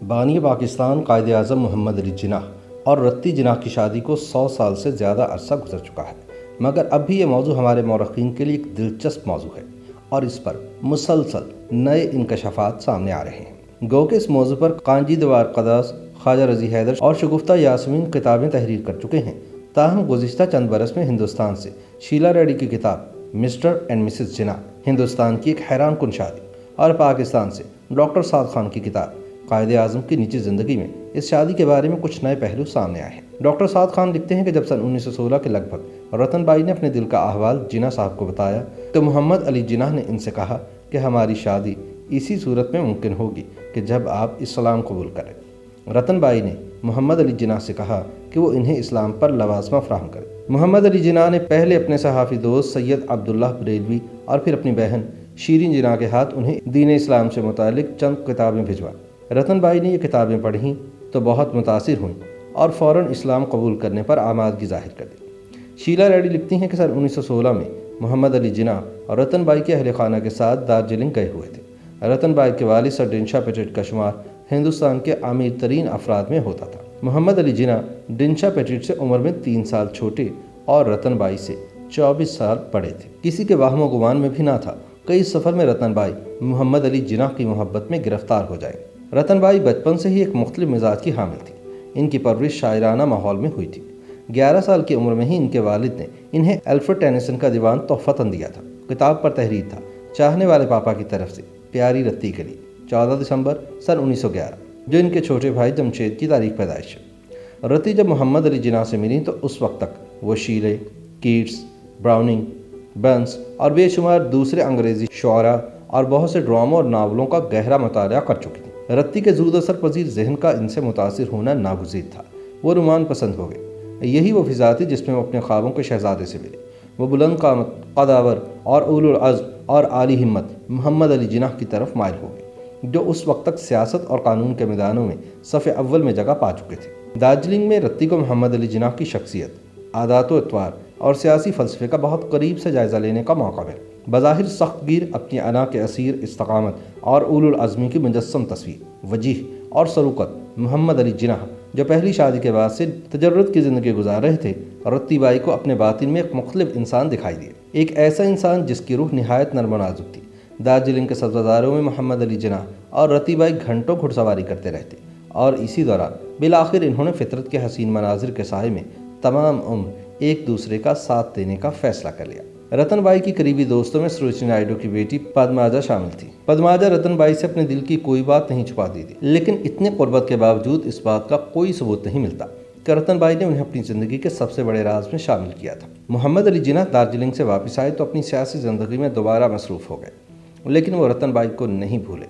بانی پاکستان قائد اعظم محمد علی جناح اور رتی جناح کی شادی کو 100 سال سے زیادہ عرصہ گزر چکا ہے، مگر اب بھی یہ موضوع ہمارے مورخین کے لیے ایک دلچسپ موضوع ہے اور اس پر مسلسل نئے انکشافات سامنے آ رہے ہیں۔ گو کہ اس موضوع پر کانجی دوار قداس، خواجہ رضی حیدر اور شگفتہ یاسمین کتابیں تحریر کر چکے ہیں، تاہم گزشتہ چند برس میں ہندوستان سے شیلا ریڈی کی کتاب مسٹر اینڈ مسز جناح، ہندوستان کی ایک حیران کن شادی، اور پاکستان سے ڈاکٹر سعد خان کی کتاب قائد اعظم کی نجی زندگی میں اس شادی کے بارے میں کچھ نئے پہلو سامنے آئے ہیں۔ ڈاکٹر سعد خان لکھتے ہیں کہ جب سن 1916 کے لگ بھگ رتن بائی نے اپنے دل کا احوال جناح صاحب کو بتایا تو محمد علی جناح نے ان سے کہا کہ ہماری شادی اسی صورت میں ممکن ہوگی کہ جب آپ اسلام قبول کریں۔ رتن بائی نے محمد علی جناح سے کہا کہ وہ انہیں اسلام پر لوازمہ فراہم کرے۔ محمد علی جناح نے پہلے اپنے صحافی دوست سید عبداللہ بریلوی اور پھر اپنی بہن شیرین جناح کے ہاتھ انہیں دین اسلام سے متعلق چند کتابیں بھجوائیں۔ رتن بائی نے یہ کتابیں پڑھیں تو بہت متاثر ہوئیں اور فوراً اسلام قبول کرنے پر آمادگی ظاہر کر دی۔ شیلا ریڈی لکھتی ہیں کہ سن 1916 میں محمد علی جناح اور رتن بائی کے اہل خانہ کے ساتھ دارجلنگ گئے ہوئے تھے۔ رتن بائی کے والد سر ڈنشا پیٹٹ کا شمار ہندوستان کے امیر ترین افراد میں ہوتا تھا۔ محمد علی جناح ڈنشا پیٹٹ سے عمر میں 3 سال چھوٹے اور رتن بائی سے 24 سال بڑے تھے۔ کسی کے وہم و گمان میں بھی نہ تھا کہ اس سفر میں رتن بائی محمد علی جناح کی محبت میں گرفتار ہو جائیں۔ رتن بائی بچپن سے ہی ایک مختلف مزاج کی حامل تھی۔ ان کی پرورش شاعرانہ ماحول میں ہوئی تھی۔ 11 سال کی عمر میں ہی ان کے والد نے انہیں الفریڈ ٹینیسن کا دیوان تحفتاً دیا تھا۔ کتاب پر تحریر تھا چاہنے والے پاپا کی طرف سے پیاری رتی کے لیے، 14 دسمبر سن 1911، جو ان کے چھوٹے بھائی جمشید کی تاریخ پیدائش ہے۔ رتی جب محمد علی جناح سے ملی تو اس وقت تک وہ شیلے، کیٹس، براؤننگ، برنس اور بے شمار دوسرے انگریزی شعراء اور بہت سے ڈراموں اور ناولوں کا گہرا مطالعہ کر چکی تھی۔ رتی کے زود اثر پذیر ذہن کا ان سے متاثر ہونا ناگزیر تھا۔ وہ رومان پسند ہو گئے۔ یہی وہ فضا تھی جس میں وہ اپنے خوابوں کے شہزادے سے ملے۔ وہ بلند قامت، قداور اور اولو العزم اور عالی ہمت محمد علی جناح کی طرف مائل ہو گئے، جو اس وقت تک سیاست اور قانون کے میدانوں میں صف اول میں جگہ پا چکے تھے۔ دارجلنگ میں رتی کو محمد علی جناح کی شخصیت، عادات و اطوار اور سیاسی فلسفے کا بہت قریب سے جائزہ لینے کا موقع ملا۔ بظاہر سخت گیر، اپنی انا کے اسیر، استقامت اور اولو العزمی کی مجسم تصویر، وجیح اور سروقت محمد علی جناح، جو پہلی شادی کے بعد سے تجرد کی زندگی گزار رہے تھے، رتی بائی کو اپنے باطن میں ایک مختلف انسان دکھائی دیا، ایک ایسا انسان جس کی روح نہایت نرم و نازک تھی۔ دارجلنگ کے سبززاروں میں محمد علی جناح اور رتی بائی گھنٹوں گھڑ سواری کرتے رہتے اور اسی دوران بالآخر انہوں نے فطرت کے حسین مناظر کے سائے میں تمام عمر ایک دوسرے کا ساتھ دینے کا فیصلہ کر لیا۔ رتن بائی کی قریبی دوستوں میں سروجنی نائیڈو کی بیٹی پدماجا شامل تھی۔ پدماجا رتن بائی سے اپنے دل کی کوئی بات نہیں چھپاتی تھی، لیکن اتنے قربت کے باوجود اس بات کا کوئی ثبوت نہیں ملتا کہ رتن بائی نے انہیں اپنی زندگی کے سب سے بڑے راز میں شامل کیا تھا۔ محمد علی جناح دارجلنگ سے واپس آئے تو اپنی سیاسی زندگی میں دوبارہ مصروف ہو گئے، لیکن وہ رتن بائی کو نہیں بھولے۔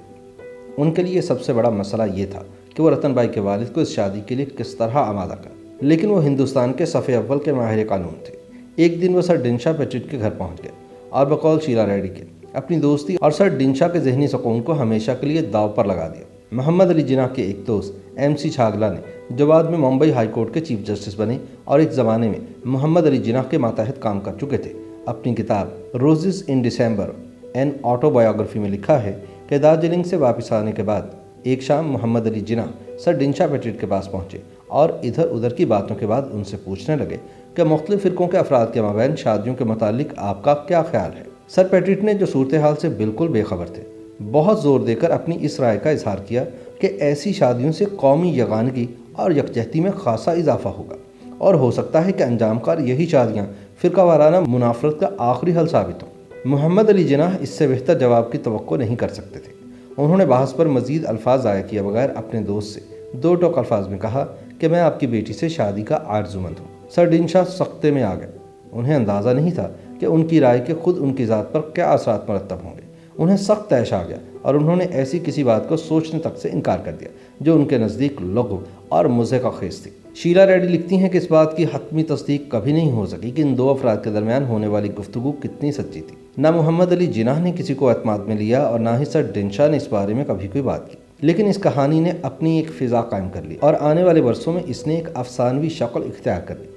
ان کے لیے سب سے بڑا مسئلہ یہ تھا کہ وہ رتن بائی کے والد کو اس شادی کے لیے کس طرح آمادہ کریں، لیکن وہ ہندوستان کے صف اول کے ماہر قانون تھے۔ ایک دن وہ سر ڈنشا پیٹٹ کے گھر پہنچ گئے اور بقول شیلا ریڈی کے اپنی دوستی اور سر ڈنشا کے ذہنی سکون کو ہمیشہ کے لیے داؤ پر لگا دیا۔ محمد علی جناح کے ایک دوست MC چھاگلا نے، جو بعد میں ممبئی ہائی کورٹ کے چیف جسٹس بنے اور ایک زمانے میں محمد علی جناح کے ماتحت کام کر چکے تھے، اپنی کتاب roses in December an auto biography میں لکھا ہے کہ دارجلنگ سے واپس آنے کے بعد ایک شام محمد علی جناح سر ڈنشا پیٹٹ کے پاس پہنچے اور ادھر ادھر کی باتوں کے بعد ان سے پوچھنے لگے کہ مختلف فرقوں کے افراد کے مابین شادیوں کے متعلق آپ کا کیا خیال ہے۔ سر پیٹٹ نے، جو صورتحال سے بالکل بے خبر تھے، بہت زور دے کر اپنی اس رائے کا اظہار کیا کہ ایسی شادیوں سے قومی یگانگی اور یکجہتی میں خاصا اضافہ ہوگا اور ہو سکتا ہے کہ انجام کار یہی شادیاں فرقہ وارانہ منافرت کا آخری حل ثابت ہوں۔ محمد علی جناح اس سے بہتر جواب کی توقع نہیں کر سکتے تھے۔ انہوں نے بحث پر مزید الفاظ ضائع کیے بغیر اپنے دوست سے 2 ٹوک الفاظ میں کہا کہ میں آپ کی بیٹی سے شادی کا آرزومند ہوں۔ سر ڈنشا سختے میں آ گئے۔ انہیں اندازہ نہیں تھا کہ ان کی رائے کے خود ان کی ذات پر کیا اثرات مرتب ہوں گے۔ انہیں سخت طیش آ گیا اور انہوں نے ایسی کسی بات کو سوچنے تک سے انکار کر دیا جو ان کے نزدیک لغو اور مضحکہ خیز تھی۔ شیلا ریڈی لکھتی ہیں کہ اس بات کی حتمی تصدیق کبھی نہیں ہو سکی کہ ان 2 افراد کے درمیان ہونے والی گفتگو کتنی سچی تھی۔ نہ محمد علی جناح نے کسی کو اعتماد میں لیا اور نہ ہی سر ڈنشا نے اس بارے میں کبھی کوئی بات کی، لیکن اس کہانی نے اپنی ایک فضا قائم کر لی اور آنے والے برسوں میں اس نے ایک افسانوی شکل اختیار کر لی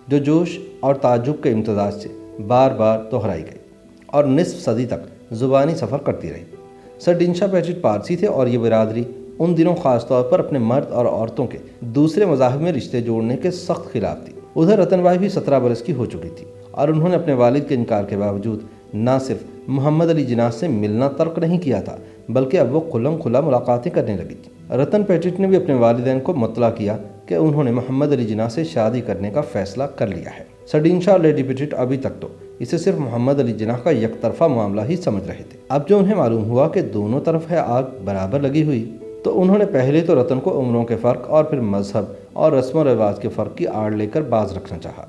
جو جوش اور تعجب کے امتزاج سے بار بار دہرائی گئی اور نصف صدی تک زبانی سفر کرتی رہی۔ سر ڈنشا پیٹٹ پارسی تھے اور یہ برادری ان دنوں خاص طور پر اپنے مرد اور عورتوں کے دوسرے مذاہب میں رشتے جوڑنے کے سخت خلاف تھی۔ ادھر رتن بائی بھی 17 برس کی ہو چکی تھی اور انہوں نے اپنے والد کے انکار کے باوجود نہ صرف محمد علی جناح سے ملنا ترک نہیں کیا تھا بلکہ اب وہ کھلم کھلا ملاقاتیں کرنے لگی تھی۔ رتن پیٹٹ نے بھی اپنے والدین کو مطلع کیا کہ انہوں نے محمد علی جناح سے شادی کرنے کا فیصلہ کر لیا ہے۔ سر ڈینشا اور لیڈی پیٹٹ ابھی تک تو اسے صرف محمد علی جناح کا یک طرفہ معاملہ ہی سمجھ رہے تھے۔ اب جو انہیں معلوم ہوا کہ دونوں طرف ہے آگ برابر لگی ہوئی تو انہوں نے پہلے تو رتن کو عمروں کے فرق اور پھر مذہب اور رسم و رواج کے فرق کی آڑ لے کر باز رکھنا چاہا،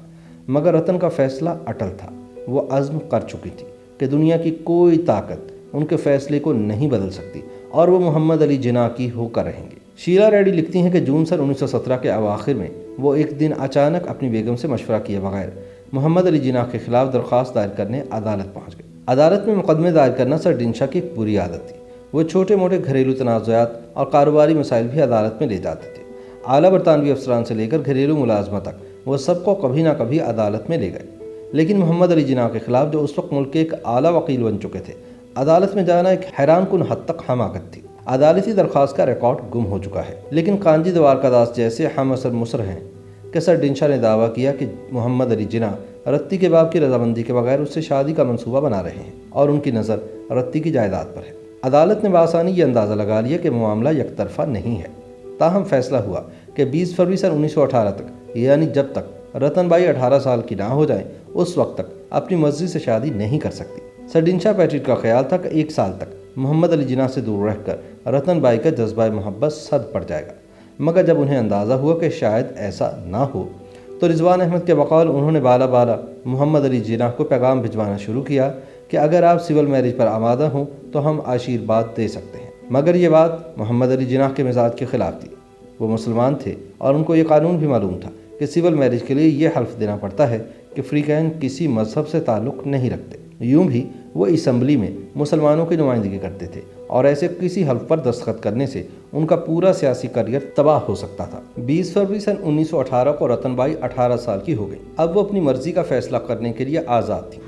مگر رتن کا فیصلہ اٹل تھا۔ وہ عزم کر چکی تھی کہ دنیا کی کوئی طاقت ان کے فیصلے کو نہیں بدل سکتی اور وہ محمد علی جناح کی ہو کر رہیں گے۔ شیلا ریڈی لکھتی ہیں کہ جون سن 1917 کے اواخر میں وہ ایک دن اچانک اپنی بیگم سے مشورہ کیے بغیر محمد علی جناح کے خلاف درخواست دائر کرنے عدالت پہنچ گئے۔ عدالت میں مقدمے دائر کرنا سر ڈینشا کی ایک بری عادت تھی۔ وہ چھوٹے موٹے گھریلو تنازعات اور کاروباری مسائل بھی عدالت میں لے جاتے تھے۔ اعلیٰ برطانوی افسران سے لے کر گھریلو ملازمہ تک وہ سب کو کبھی نہ کبھی عدالت میں لے گئے، لیکن محمد علی جناح کے خلاف جو اس وقت ملک کے ایک اعلیٰ وکیل بن چکے تھے، عدالت میں جانا ایک حیران کن حد تک حماقت تھی۔ عدالتی درخواست کا ریکارڈ گم ہو چکا ہے، لیکن کانجی دوارکا داس جیسے ہم اثر مصر ہیں کہ سر ڈینشا نے دعویٰ کیا کہ محمد علی جناح رتی کے باپ کی رضامندی کے بغیر اس سے شادی کا منصوبہ بنا رہے ہیں اور ان کی نظر رتی کی جائیداد پر ہے۔ عدالت نے بآسانی یہ اندازہ لگا لیا کہ معاملہ یک طرفہ نہیں ہے۔ تاہم فیصلہ ہوا کہ 20 فروری سن 1918 تک، یعنی جب تک رتن بائی 18 سال کی نہ ہو جائیں، اس وقت تک اپنی مرضی سے شادی نہیں کر سکتی۔ سر ڈینشا پیٹٹ کا خیال تھا کہ 1 سال تک محمد علی جناح سے دور رہ کر رتن بائی کا جذبہ محبت سد پڑ جائے گا، مگر جب انہیں اندازہ ہوا کہ شاید ایسا نہ ہو تو رضوان احمد کے بقول انہوں نے بالا بالا محمد علی جناح کو پیغام بھجوانا شروع کیا کہ اگر آپ سول میرج پر آمادہ ہوں تو ہم آشیرواد دے سکتے ہیں۔ مگر یہ بات محمد علی جناح کے مزاج کے خلاف تھی۔ وہ مسلمان تھے اور ان کو یہ قانون بھی معلوم تھا کہ سول میرج کے لیے یہ حلف دینا پڑتا ہے کہ فریقین کسی مذہب سے تعلق نہیں رکھتے۔ یوں بھی وہ اسمبلی میں مسلمانوں کی نمائندگی کرتے تھے اور ایسے کسی حلف پر دستخط کرنے سے ان کا پورا سیاسی کریئر تباہ ہو سکتا تھا۔ 20 فروری سن 1918 کو رتن بائی 18 سال کی ہو گئی۔ اب وہ اپنی مرضی کا فیصلہ کرنے کے لیے آزاد تھی۔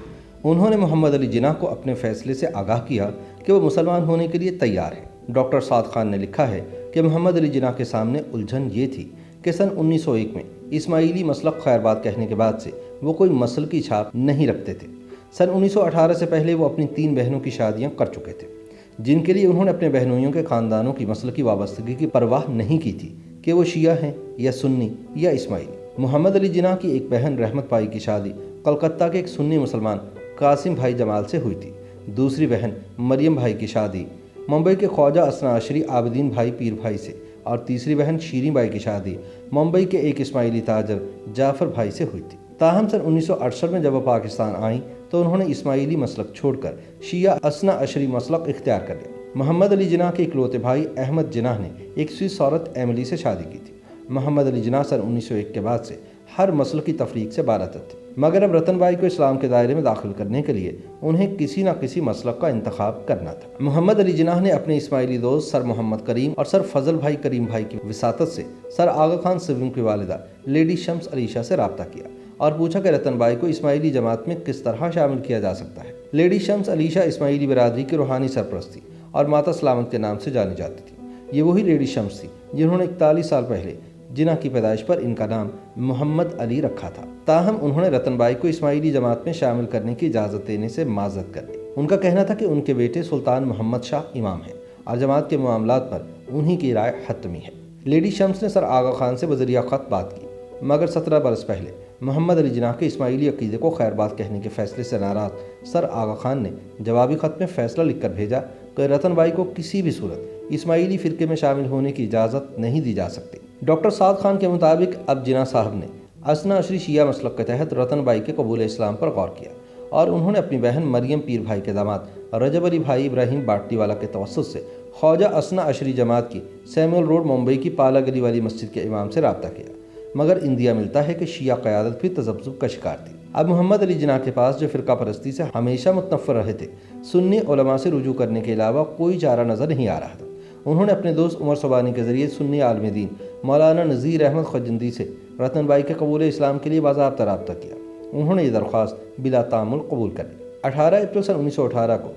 انہوں نے محمد علی جناح کو اپنے فیصلے سے آگاہ کیا کہ وہ مسلمان ہونے کے لیے تیار ہیں۔ ڈاکٹر سعد خان نے لکھا ہے کہ محمد علی جناح کے سامنے الجھن یہ تھی کہ سن 1901 میں اسماعیلی مسلک خیر بات کہنے کے بعد سے وہ کوئی مسل کی چھاپ نہیں رکھتے تھے۔ سن 1918 سے پہلے وہ اپنی 3 بہنوں کی شادیاں کر چکے تھے، جن کے لیے انہوں نے اپنے بہنوئیوں کے خاندانوں کی مسلکی وابستگی کی پرواہ نہیں کی تھی کہ وہ شیعہ ہیں یا سنی یا اسماعیلی۔ محمد علی جناح کی ایک بہن رحمت بائی کی شادی کلکتہ کے ایک سنی مسلمان قاسم بھائی جمال سے ہوئی تھی۔ دوسری بہن مریم بھائی کی شادی ممبئی کے خواجہ اسنا عشری عابدین بھائی پیر بھائی سے، اور تیسری بہن شیریں بائی کی شادی ممبئی کے ایک اسماعیلی تاجر جعفر بھائی سے ہوئی تھی۔ تاہم سن 1968 میں جب وہ پاکستان آئیں تو انہوں نے اسماعیلی مسلک چھوڑ کر شیعہ اسنا عشری مسلک اختیار کر لیا۔ محمد علی جناح کے اکلوتے بھائی احمد جناح نے ایک سوئس عورت ایملی سے شادی کی تھی۔ محمد علی جناح سن 1901 کے بعد سے ہر مسلک کی تفریق سے بالاتر تھے، مگر اب رتن بائی کو اسلام کے دائرے میں داخل کرنے کے لیے انہیں کسی نہ کسی مسلک کا انتخاب کرنا تھا۔ محمد علی جناح نے اپنے اسماعیلی دوست سر محمد کریم اور سر فضل بھائی کریم بھائی کی وساطت سے سر آغا خان سوم کی والدہ لیڈی شمس علیشہ سے رابطہ کیا اور پوچھا کہ رتن بائی کو اسماعیلی جماعت میں کس طرح شامل کیا جا سکتا ہے۔ لیڈی شمس علیشہ اسماعیلی برادری کی روحانی سرپرست تھی اور ماتا سلامت کے نام سے جانی جاتی تھی۔ یہ وہی لیڈی شمس تھی جنہوں نے 41 سال پہلے جناح کی پیدائش پر ان کا نام محمد علی رکھا تھا۔ تاہم انہوں نے رتن بائی کو اسماعیلی جماعت میں شامل کرنے کی اجازت دینے سے معذرت کر لی۔ ان کا کہنا تھا کہ ان کے بیٹے سلطان محمد شاہ امام ہیں اور جماعت کے معاملات پر انہی کی رائے حتمی ہے۔ لیڈی شمس نے سر آغا خان سے بذریعہ خط بات کی، مگر 17 برس پہلے محمد علی جناح کے اسماعیلی عقیدے کو خیر بات کہنے کے فیصلے سے ناراض سر آغا خان نے جوابی خط میں فیصلہ لکھ کر بھیجا کہ رتن بائی کو کسی بھی صورت اسماعیلی فرقے میں شامل ہونے کی اجازت نہیں دی جا سکتی۔ ڈاکٹر سعد خان کے مطابق اب جناح صاحب نے اسنا عشری شیعہ مسلک کے تحت رتن بائی کے قبول اسلام پر غور کیا اور انہوں نے اپنی بہن مریم پیر بھائی کے داماد رجب علی بھائی ابراہیم باٹی والا کے توسط سے خواجہ اسنا عشری جماعت کی سیمول روڈ ممبئی کی پالا گلی والی مسجد کے امام سے رابطہ کیا، مگر اندیا ملتا ہے کہ شیعہ قیادت بھی تذبذب کا شکار تھی۔ اب محمد علی جناح کے پاس جو فرقہ پرستی سے ہمیشہ متنفر رہے تھے، سنی علماء سے رجوع کرنے کے علاوہ کوئی چارہ نظر نہیں آ رہا تھا۔ انہوں نے اپنے دوست عمر سبانی کے ذریعے سنی عالم دین مولانا نذیر احمد خجندی سے رتن بائی کے قبول اسلام کے لیے باضابطہ رابطہ کیا۔ انہوں نے یہ درخواست بلا تعامل قبول کر لی۔ 18 اپریل سن 1918 کو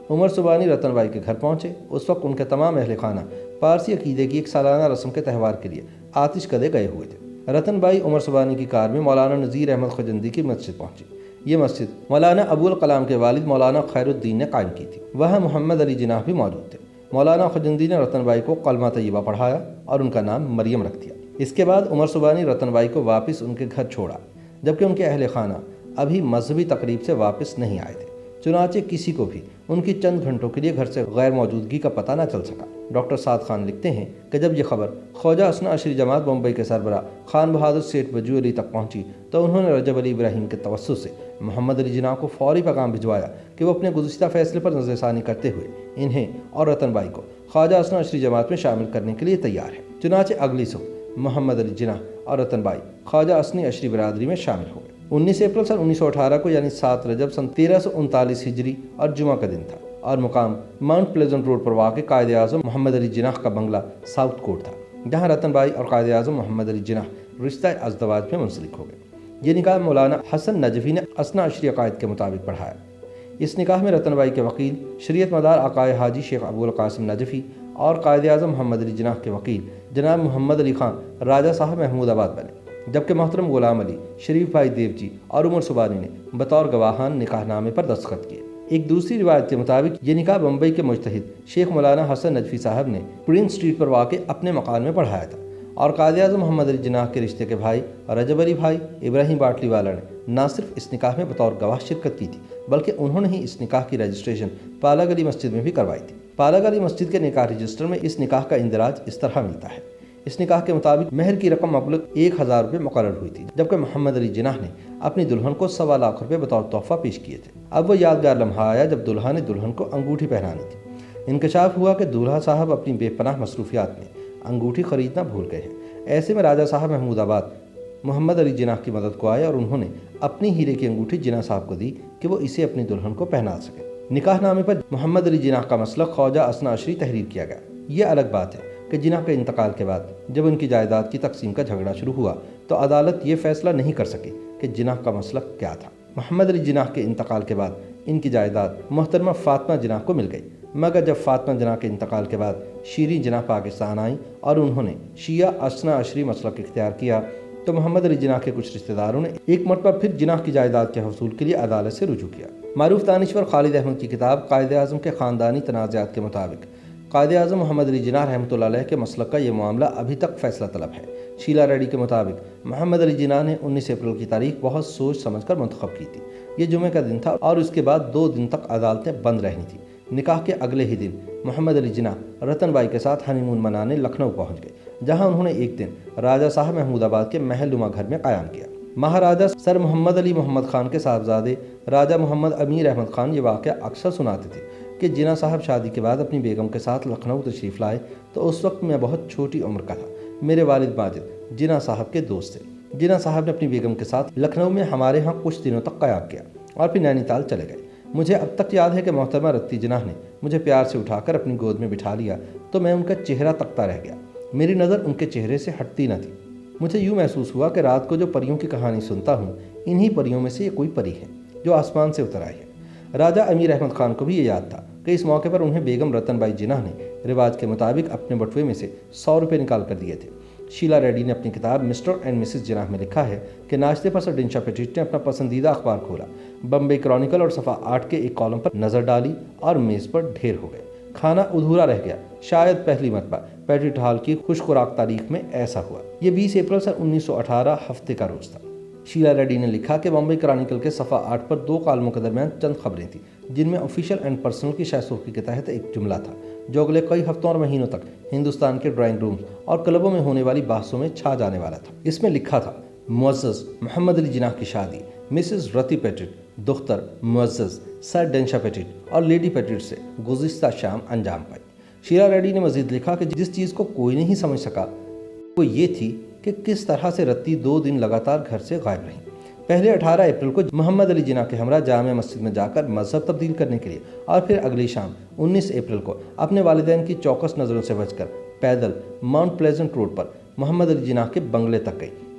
عمر سبانی رتن بائی کے گھر پہنچے۔ اس وقت ان کے تمام اہل خانہ پارسی عقیدے کی ایک سالانہ رسم کے تہوار کے لیے آتش کدے گئے ہوئے تھے۔ رتن بائی عمر سبانی کی کار میں مولانا نذیر احمد خجندی کی مسجد پہنچی۔ یہ مسجد مولانا ابو الکلام کے والد مولانا خیر الدین نے قائم کی تھی۔ وہاں محمد علی جناح بھی موجود تھے۔ مولانا خجندی نے رتن بائی کو کلمہ طیبہ پڑھایا اور ان کا نام مریم رکھ دیا۔ اس کے بعد عمر سبانی رتن بائی کو واپس ان کے گھر چھوڑا، جبکہ ان کے اہل خانہ ابھی مذہبی تقریب سے واپس نہیں آئے تھے۔ چنانچہ کسی کو بھی ان کی چند گھنٹوں کے لیے گھر سے غیر موجودگی کا پتہ نہ چل سکا۔ ڈاکٹر سعد خان لکھتے ہیں کہ جب یہ خبر خواجہ اسنا عشری جماعت بمبئی کے سربراہ خان بہادر سیٹھ وجوہ علی تک پہنچی تو انہوں نے رجب علی ابراہیم کے توسط سے محمد علی جناح کو فوری پیغام بھجوایا کہ وہ اپنے گزشتہ فیصلے پر نظر ثانی کرتے ہوئے انہیں اور رتن بائی کو خواجہ اسنا عشری جماعت میں شامل کرنے کے لیے تیار ہے۔ چنانچہ اگلی صبح محمد علی جناح اور رتن بائی خواجہ اسنی عشری برادری میں شامل ہو گئے۔ 19 اپریل سن 1918 کو یعنی 7 رجب سن 1339 ہجری اور جمعہ کا دن تھا اور مقام ماؤنٹ پلیزنٹ روڈ پر واقع قائد اعظم محمد علی جناح کا بنگلہ ساؤتھ کوٹ تھا، جہاں رتن بائی اور قائد اعظم محمد علی جناح رشتہ ازدواج میں منسلک ہو گئے۔ یہ نکاح مولانا حسن نجفی نے اسنا عشری عقائد کے مطابق پڑھایا۔ اس نکاح میں رتن بائی کے وکیل شریعت مدار عقائد حاجی شیخ ابو القاسم نجفی اور قائد اعظم محمد علی جناح کے وکیل جناب محمد علی خان راجہ صاحب محمود آباد بنے، جبکہ محترم غلام علی، شریف بھائی دیو جی اور عمر سبانی نے بطور گواہان نکاح نامے پر دستخط کیے۔ ایک دوسری روایت کے مطابق یہ نکاح بمبئی کے مجتہد شیخ مولانا حسن نجفی صاحب نے پرنس اسٹریٹ پر واقع اپنے مکان میں پڑھایا تھا، اور قائد اعظم محمد علی جناح کے رشتے کے بھائی رجب علی بھائی ابراہیم باٹلی والا نے نہ صرف اس نکاح میں بطور گواہ شرکت کی تھی بلکہ انہوں نے ہی اس نکاح کی رجسٹریشن پالا گلی مسجد میں بھی کروائی تھی۔ پالا گلی مسجد کے نکاح رجسٹر میں اس نکاح کا اندراج اس طرح ملتا ہے۔ اس نکاح کے مطابق مہر کی رقم مبلغ 1000 روپے مقرر ہوئی تھی، جبکہ محمد علی جناح نے اپنی دلہن کو 1.25 لاکھ روپے بطور تحفہ پیش کیے تھے۔ اب وہ یادگار لمحہ آیا جب دلہا نے دلہن کو انگوٹھی پہنانی تھی۔ انکشاف ہوا کہ دولہا صاحب اپنی بے پناہ مصروفیات میں انگوٹھی خریدنا بھول گئے ہیں۔ ایسے میں راجہ صاحب محمود آباد محمد علی جناح کی مدد کو آئے اور انہوں نے اپنی ہیرے کی انگوٹھی جناح صاحب کو دی کہ وہ اسے اپنی دلہن کو پہنا سکے۔ نکاح نامے پر محمد علی جناح کا مسلک خواجہ اسنا عشری تحریر کیا گیا۔ یہ الگ بات ہے کہ جناح کے انتقال کے بعد جب ان کی جائیداد کی تقسیم کا جھگڑا شروع ہوا تو عدالت یہ فیصلہ نہیں کر سکی کہ جناح کا مسلک کیا تھا۔ محمد علی جناح کے انتقال کے بعد ان کی جائیداد محترمہ فاطمہ جناح کو مل گئی، مگر جب فاطمہ جناح کے انتقال کے بعد شیریں جناح پاکستان آئیں اور انہوں نے شیعہ اسنا عشری مسلک اختیار کیا تو محمد علی جناح کے کچھ رشتہ داروں نے ایک مرتبہ پھر جناح کی جائیداد کے حصول کے لیے عدالت سے رجوع کیا۔ معروف دانشور خالد احمد کی کتاب قائد اعظم کے خاندانی تنازعات کے مطابق قائد اعظم محمد علی جناح رحمۃ اللہ علیہ کے مسلک کا یہ معاملہ ابھی تک فیصلہ طلب ہے۔ شیلا ریڈی کے مطابق محمد علی جناح نے 19 اپریل کی تاریخ بہت سوچ سمجھ کر منتخب کی تھی۔ یہ جمعہ کا دن تھا اور اس کے بعد 2 دن تک عدالتیں بند رہنی تھیں۔ نکاح کے اگلے ہی دن محمد علی جناح رتن بائی کے ساتھ ہنی مون منانے لکھنؤ پہنچ گئے، جہاں انہوں نے ایک دن راجہ صاحب محمود آباد کے محل نما گھر میں قیام کیا۔ مہاراجہ سر محمد علی محمد خان کے صاحبزادے راجہ محمد امیر احمد خان یہ واقعہ اکثر سناتے تھے کہ جناح صاحب شادی کے بعد اپنی بیگم کے ساتھ لکھنؤ تشریف لائے تو اس وقت میں بہت چھوٹی عمر کا تھا۔ میرے والد ماجد جناح صاحب کے دوست تھے۔ جناح صاحب نے اپنی بیگم کے ساتھ لکھنؤ میں ہمارے ہاں کچھ دنوں تک قیام کیا اور پھر نینی تال چلے گئے۔ مجھے اب تک یاد ہے کہ محترمہ رتی جناح نے مجھے پیار سے اٹھا کر اپنی گود میں بٹھا لیا تو میں ان کا چہرہ تکتا رہ گیا، میری نظر ان کے چہرے سے ہٹتی نہ تھی۔ مجھے یوں محسوس ہوا کہ رات کو جو پریوں کی کہانی سنتا ہوں انہی پریوں میں سے یہ کوئی پری ہے جو آسمان سے اتر آئی ہے۔ راجہ امیر احمد خان کو بھی یہ یاد تھا کہ اس موقع پر انہیں بیگم رتن بائی جناح نے رواج کے مطابق اپنے بٹوے میں سے 100 روپے نکال کر دیے تھے۔ شیلا ریڈی نے اپنی کتاب مسٹر اینڈ مسز جناح میں لکھا ہے کہ ناشتے پر سر ڈنشا پیٹٹ نے اپنا پسندیدہ اخبار کھولا، بمبئی کرونیکل اور صفحہ 8 کے ایک کالم پر نظر ڈالی اور میز پر ڈھیر ہو گئے۔ کھانا ادھورا رہ گیا۔ شاید پہلی مرتبہ پیٹٹ ہال کی خوش خوراک تاریخ میں ایسا ہوا۔ یہ 20 اپریل سن 1918 ہفتے کا روز تھا۔ شیلا ریڈی نے لکھا کہ بمبئی کرونیکل کے صفحہ 8 پر 2 کالموں کے درمیان چند خبریں تھیں جن میں آفیشیل اینڈ پرسنل کی شائع سرخی کے تحت ایک جملہ تھا جو اگلے کئی ہفتوں اور مہینوں تک ہندوستان کے ڈرائنگ رومز اور کلبوں میں ہونے والی بحثوں میں چھا جانے والا تھا۔ اس میں لکھا تھا، معزز محمد علی جناح کی شادی مسز رتی پیٹٹ دختر معزز سر ڈنشا پیٹٹ اور لیڈی پیٹٹ سے گزشتہ شام انجام پائی۔ شیلا ریڈی نے مزید لکھا کہ جس چیز کو کوئی نہیں سمجھ سکا وہ یہ تھی کہ کس طرح سے رتی 2 دن لگاتار گھر سے غائب رہیں۔ پہلے 18 اپریل کو محمد علی جناح کے ہمراہ جامع مسجد میں جا کر مذہب تبدیل کرنے کے لیے اور پھر اگلی شام 19 اپریل کو اپنے والدین کی چوکس نظروں سے بچ کر پیدل ماؤنٹ پلیزنٹ روڈ پر محمد علی جناح کے بنگلے تک گئی،